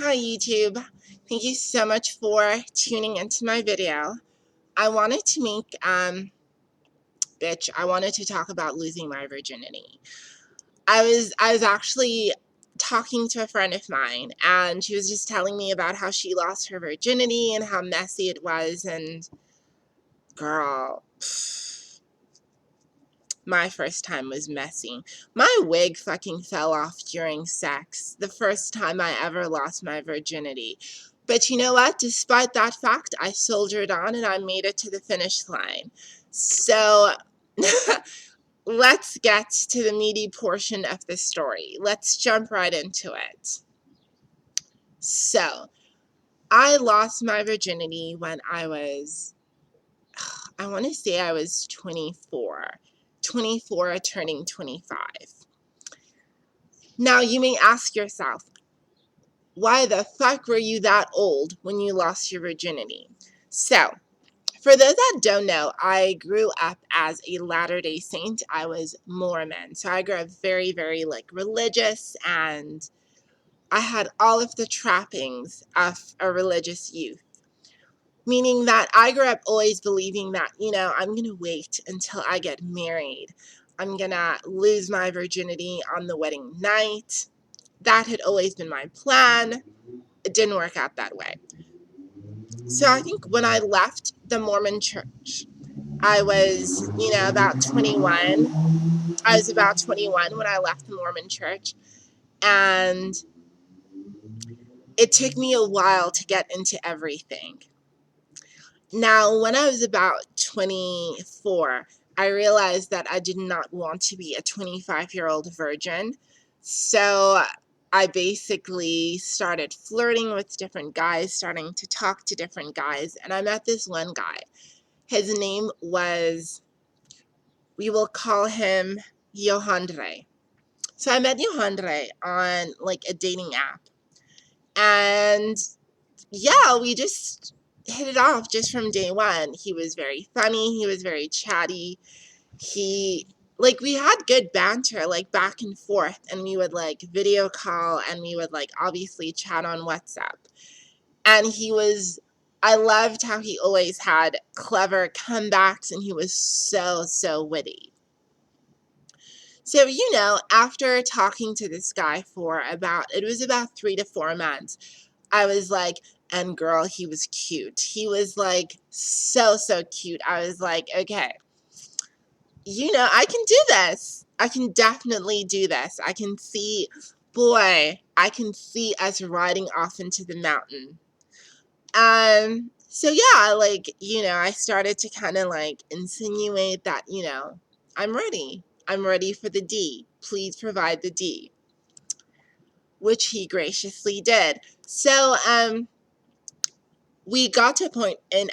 Hi YouTube. Thank you so much for tuning into my video. I wanted to make I wanted to talk about losing my virginity. I was actually talking to a friend of mine, and she was just telling me about how she lost her virginity and how messy it was. And girl, my first time was messy. My wig fucking fell off during sex, the first time I ever lost my virginity. But you know what? Despite that fact, I soldiered on and I made it to the finish line. So let's get to the meaty portion of the story. Let's jump right into it. So I lost my virginity when I want to say I was 24. 24 turning 25. Now, you may ask yourself, why the fuck were you that old when you lost your virginity? So, for those that don't know, I grew up as a Latter-day Saint. I was Mormon. So I grew up very, very religious, and I had all of the trappings of a religious youth. Meaning that I grew up always believing that, I'm going to wait until I get married. I'm going to lose my virginity on the wedding night. That had always been my plan. It didn't work out that way. So I think when I left the Mormon church, I was, about 21. I was about 21 when I left the Mormon church. And it took me a while to get into everything. Now, when I was about 24, I realized that I did not want to be a 25-year-old virgin. So I basically started flirting with different guys, starting to talk to different guys, and I met this one guy. His name was, we will call him Johan. So I met Johan on a dating app. And yeah, we just hit it off just from day one. He was very funny. He was very chatty. We had good banter, back and forth, and we would video call, and we would obviously chat on WhatsApp. And I loved how he always had clever comebacks, and he was so, so witty. So, after talking to this guy for it was about 3 to 4 months, I was like, and girl, he was cute. He was so, so cute. I was like, okay, I can do this. I can definitely do this. I can see us riding off into the mountain. So yeah, I started to kind of insinuate that, I'm ready. I'm ready for the D. Please provide the D. Which he graciously did. So, we got to a point in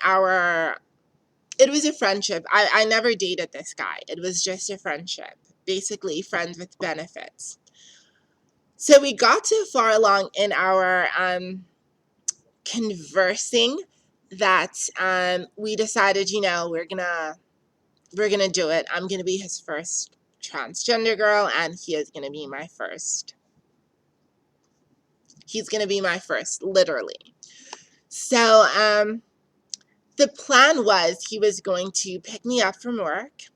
it was a friendship. I never dated this guy. It was just a friendship. Basically, friends with benefits. So we got so far along in our conversing that we decided, we're gonna do it. I'm gonna be his first transgender girl, and he is gonna be my first. He's gonna be my first, literally. So the plan was he was going to pick me up from work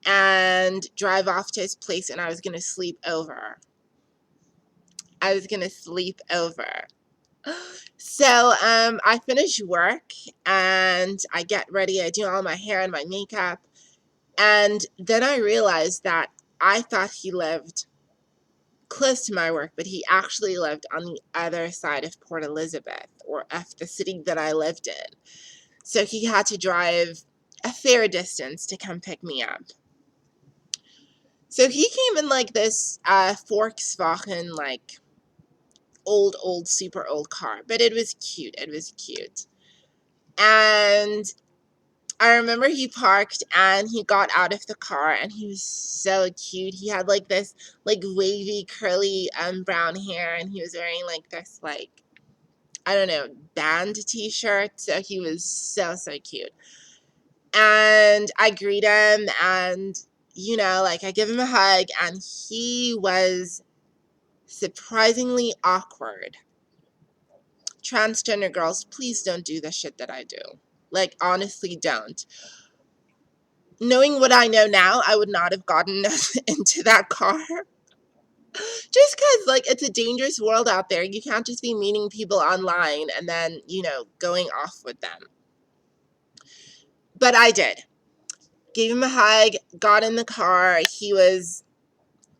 and drive off to his place, and I was gonna sleep over. So I finish work and I get ready. I do all my hair and my makeup. And then I realized that I thought he lived close to my work, but he actually lived on the other side of Port Elizabeth, or of the city that I lived in. So he had to drive a fair distance to come pick me up. So he came in this Volkswagen, old, super old car. But it was cute. It was cute. And I remember he parked and he got out of the car, and he was so cute. He had this wavy curly brown hair, and he was wearing this I don't know, band t-shirt. So he was so, so cute. And I greet him, and I give him a hug, and he was surprisingly awkward. transgender girls, please don't do the shit that I do. Like, honestly, don't. Knowing what I know now, I would not have gotten into that car. Just because, like, it's a dangerous world out there. You can't just be meeting people online and then, going off with them. But I did. Gave him a hug, got in the car. He was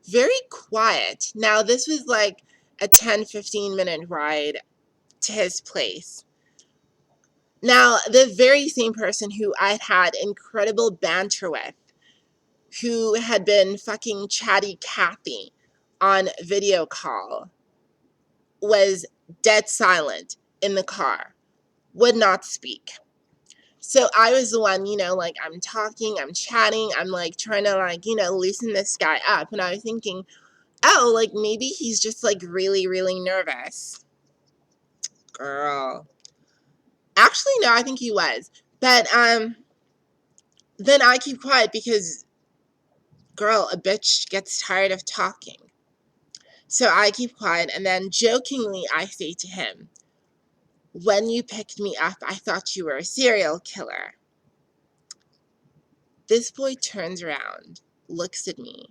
very quiet. Now, this was like a 10-15 minute ride to his place. Now, the very same person who I'd had incredible banter with, who had been fucking chatty Cathy on video call, was dead silent in the car, would not speak. So I was the one, like, I'm talking, I'm chatting, I'm like trying to, like, loosen this guy up. And I was thinking, oh, like, maybe he's just like really, really nervous. Girl. Actually, no, I think he was. But then I keep quiet because, girl, a bitch gets tired of talking. So I keep quiet, and then jokingly I say to him, when you picked me up, I thought you were a serial killer. This boy turns around, looks at me,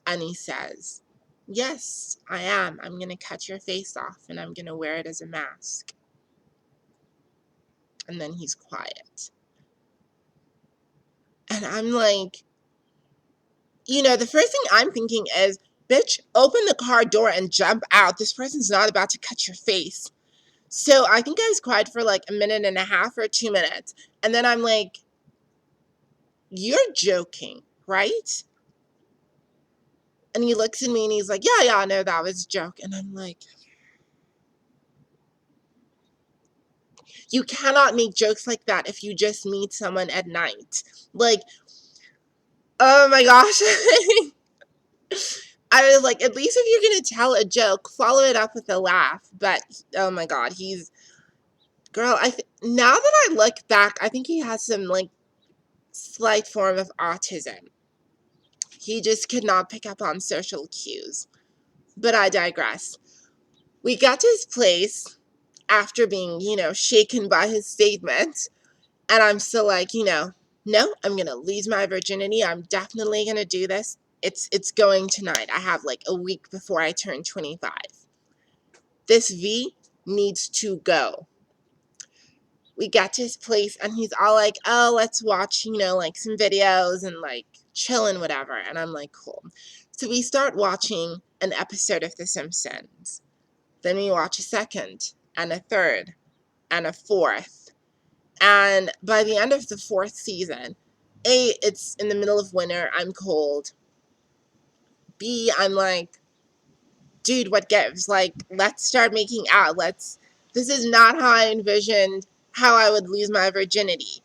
and he says, yes, I am. I'm going to cut your face off, and I'm going to wear it as a mask. And then he's quiet. And I'm like, the first thing I'm thinking is, bitch, open the car door and jump out. This person's not about to cut your face. So I think I was quiet for like a minute and a half or 2 minutes. And then I'm like, you're joking, right? And he looks at me and he's like, yeah, no, that was a joke. And I'm like, you cannot make jokes like that if you just meet someone at night. Like, oh my gosh. I was like, at least if you're going to tell a joke, follow it up with a laugh. But, oh my God, girl, now that I look back, I think he has some, like, slight form of autism. He just could not pick up on social cues. But I digress. We got to his place after being, shaken by his statement. And I'm still like, no, I'm going to lose my virginity. I'm definitely going to do this. It's going tonight. I have like a week before I turn 25. This V needs to go. We got to his place and he's all like, oh, let's watch, like some videos and like chill and whatever. And I'm like, cool. So we start watching an episode of The Simpsons. Then we watch a second and a third and a fourth. And by the end of the fourth season, A, it's in the middle of winter. I'm cold. B, I'm like, dude, what gives? Like, let's start making out. This is not how I envisioned how I would lose my virginity.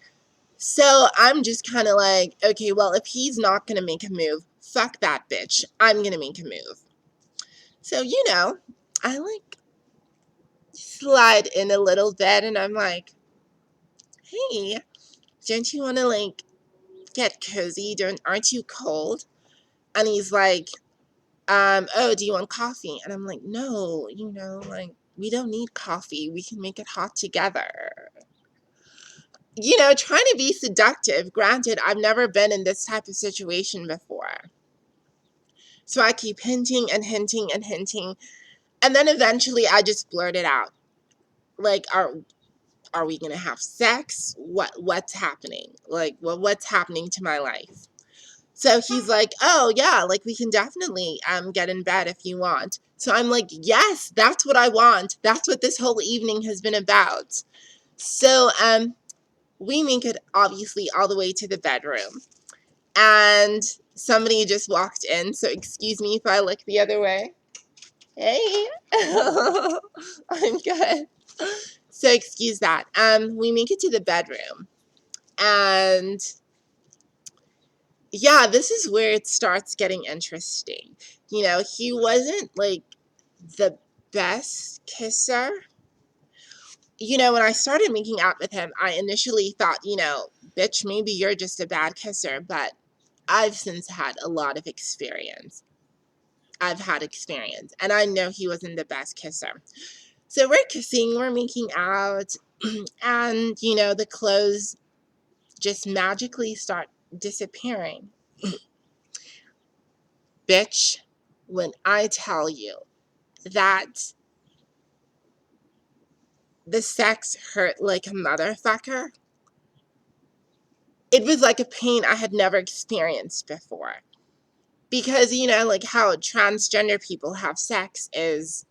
So I'm just kind of like, okay, well, if he's not going to make a move, fuck that bitch. I'm going to make a move. So, I like slide in a little bit and I'm like, hey, don't you want to like get cozy? Aren't you cold? And he's like, oh, do you want coffee? And I'm like, no, like, we don't need coffee. We can make it hot together. Trying to be seductive. Granted, I've never been in this type of situation before. So I keep hinting and hinting and hinting. And then eventually I just blurt it out. Like, are we gonna have sex? What's happening? Like, what's happening to my life? So he's like, oh yeah, like we can definitely get in bed if you want. So I'm like, yes, that's what I want. That's what this whole evening has been about. So we make it obviously all the way to the bedroom. And somebody just walked in, so excuse me if I look the other way. Hey. I'm good. So excuse that. We make it to the bedroom. And yeah, this is where it starts getting interesting. He wasn't like the best kisser. When I started making out with him, I initially thought, bitch, maybe you're just a bad kisser, but I've since had a lot of experience. I've had experience, and I know he wasn't the best kisser. So we're kissing, we're making out, and, you know, the clothes just magically start disappearing. Bitch, when I tell you that the sex hurt like a motherfucker, it was like a pain I had never experienced before. Because, you know, like how transgender people have sex is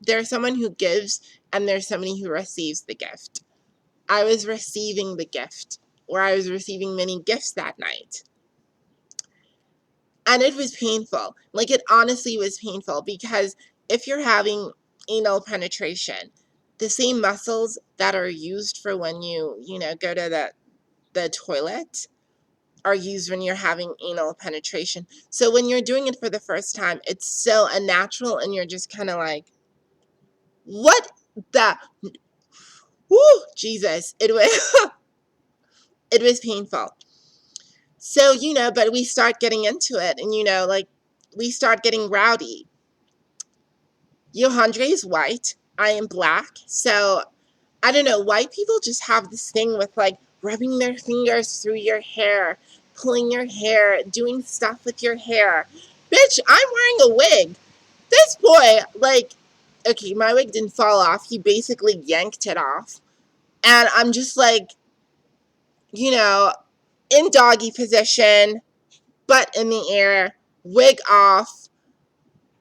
there's someone who gives and there's somebody who receives the gift. I was receiving the gift, or I was receiving many gifts that night. And it was painful. Like, it honestly was painful because if you're having anal penetration, the same muscles that are used for when you know, go to the toilet are used when you're having anal penetration. So when you're doing it for the first time, it's so unnatural and you're just kind of like, what the, whoo, Jesus. It was, it was painful. So, you know, but we start getting into it and, you know, like we start getting rowdy. Johan is white. I am black. So I don't know. White people just have this thing with like rubbing their fingers through your hair, pulling your hair, doing stuff with your hair. Bitch, I'm wearing a wig. This boy, like, okay, my wig didn't fall off. He basically yanked it off. And I'm just like, you know, in doggy position, butt in the air, wig off,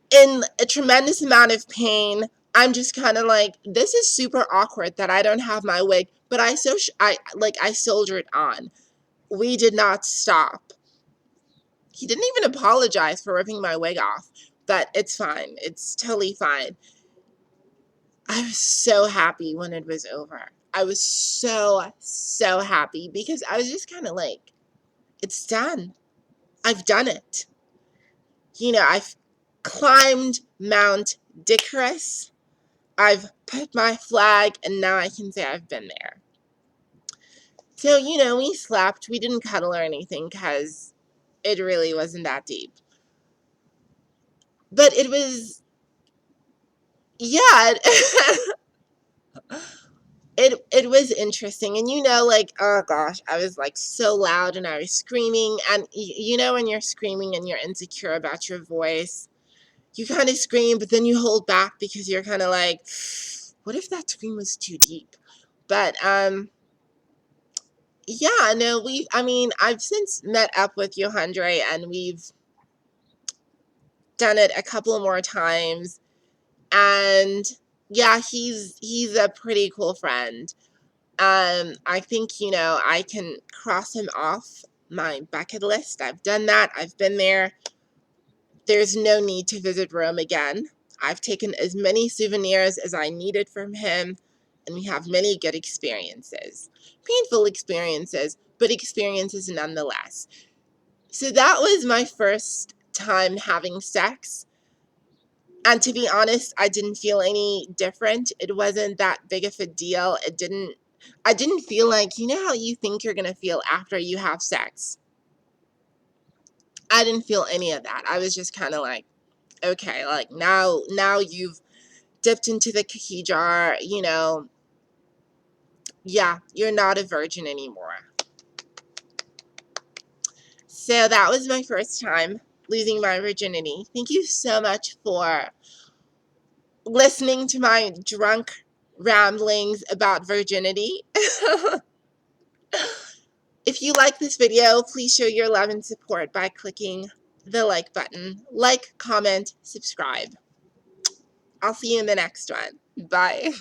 in a tremendous amount of pain. I'm just kind of like, this is super awkward that I don't have my wig, but I soldiered on. We did not stop. He didn't even apologize for ripping my wig off, but it's fine. It's totally fine. I was so happy when it was over. I was so happy because I was just kind of like, it's done. I've done it. You know, I've climbed Mount Dickerus. I've put my flag, and now I can say I've been there. So, you know, we slept. We didn't cuddle or anything because it really wasn't that deep. But it was, yeah, it was interesting. And, you know, like, oh gosh, I was like so loud and I was screaming. And, you know, when you're screaming and you're insecure about your voice, you kind of scream, but then you hold back because you're kind of like, what if that scream was too deep? But, yeah, no, I've since met up with Johan and we've done it a couple more times. And yeah, he's a pretty cool friend. I think, you know, I can cross him off my bucket list. I've done that. I've been there. There's no need to visit Rome again. I've taken as many souvenirs as I needed from him, and we have many good experiences. Painful experiences, but experiences nonetheless. So that was my first time having sex. And to be honest, I didn't feel any different. It wasn't that big of a deal. I didn't feel like, you know how you think you're going to feel after you have sex? I didn't feel any of that. I was just kind of like, okay, like now you've dipped into the cookie jar, you know, yeah, you're not a virgin anymore. So that was my first time losing my virginity. Thank you so much for listening to my drunk ramblings about virginity. If you like this video, please show your love and support by clicking the like button. Like, comment, subscribe. I'll see you in the next one. Bye.